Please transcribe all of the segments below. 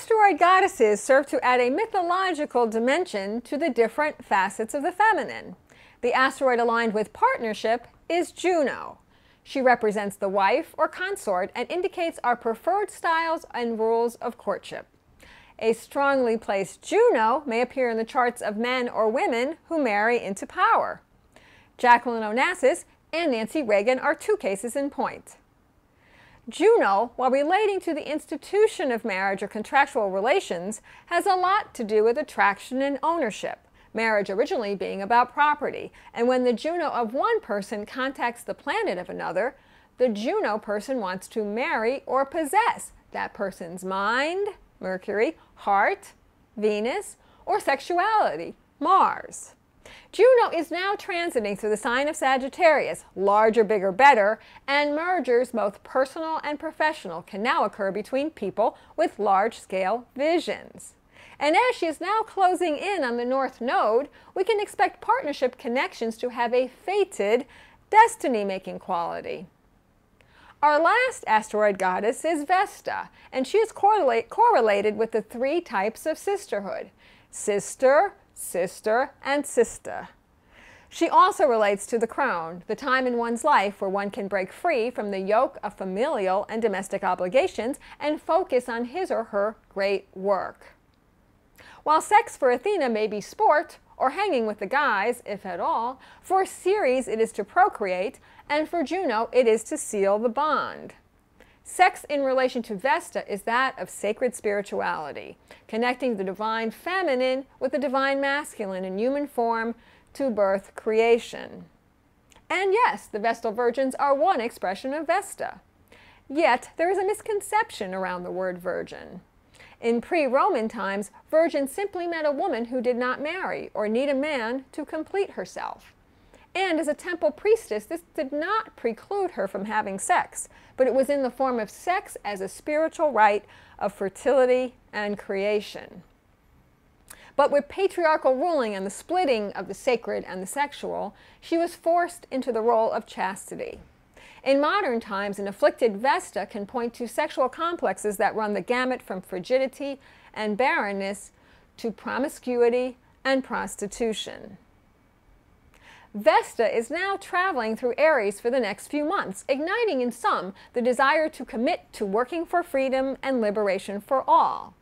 Asteroid goddesses serve to add a mythological dimension to the different facets of the feminine. The asteroid aligned with partnership is Juno. She represents the wife or consort and indicates our preferred styles and rules of courtship. A strongly placed Juno may appear in the charts of men or women who marry into power. Jacqueline Onassis and Nancy Reagan are two cases in point. Juno, while relating to the institution of marriage or contractual relations, has a lot to do with attraction and ownership, marriage originally being about property. And when the Juno of one person contacts the planet of another, the Juno person wants to marry or possess that person's mind, Mercury, heart, Venus, or sexuality, Mars. Juno is now transiting through the sign of Sagittarius. Larger, bigger, better, and mergers, both personal and professional, can now occur between people with large-scale visions. And as she is now closing in on the North Node, we can expect partnership connections to have a fated, destiny-making quality. Our last asteroid goddess is Vesta, and she is correlated with the three types of sisterhood: sister, sister, and sister. She also relates to the crone, the time in one's life where one can break free from the yoke of familial and domestic obligations and focus on his or her great work. While sex for Athena may be sport, or hanging with the guys, if at all, for Ceres it is to procreate, and for Juno it is to seal the bond. Sex in relation to Vesta is that of sacred spirituality, connecting the divine feminine with the divine masculine in human form to birth creation. And yes, the Vestal virgins are one expression of Vesta. Yet there is a misconception around the word virgin. In pre-Roman times, virgin simply meant a woman who did not marry or need a man to complete herself. And as a temple priestess, this did not preclude her from having sex, but it was in the form of sex as a spiritual rite of fertility and creation. But with patriarchal ruling and the splitting of the sacred and the sexual, she was forced into the role of chastity. In modern times, an afflicted Vesta can point to sexual complexes that run the gamut from frigidity and barrenness to promiscuity and prostitution. Vesta is now traveling through Aries for the next few months, igniting in some the desire to commit to working for freedom and liberation for all.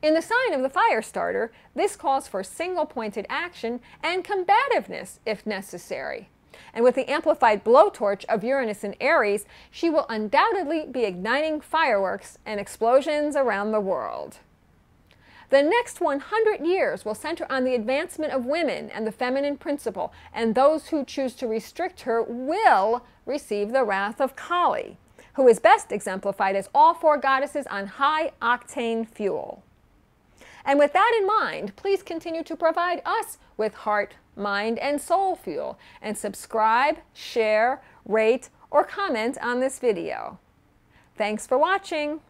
In the sign of the fire starter, this calls for single-pointed action and combativeness if necessary. And with the amplified blowtorch of Uranus in Aries, she will undoubtedly be igniting fireworks and explosions around the world. The next 100 years will center on the advancement of women and the feminine principle, and those who choose to restrict her will receive the wrath of Kali, who is best exemplified as all four goddesses on high-octane fuel. And with that in mind, please continue to provide us with heart, mind, and soul fuel, and subscribe, share, rate, or comment on this video. Thanks for watching.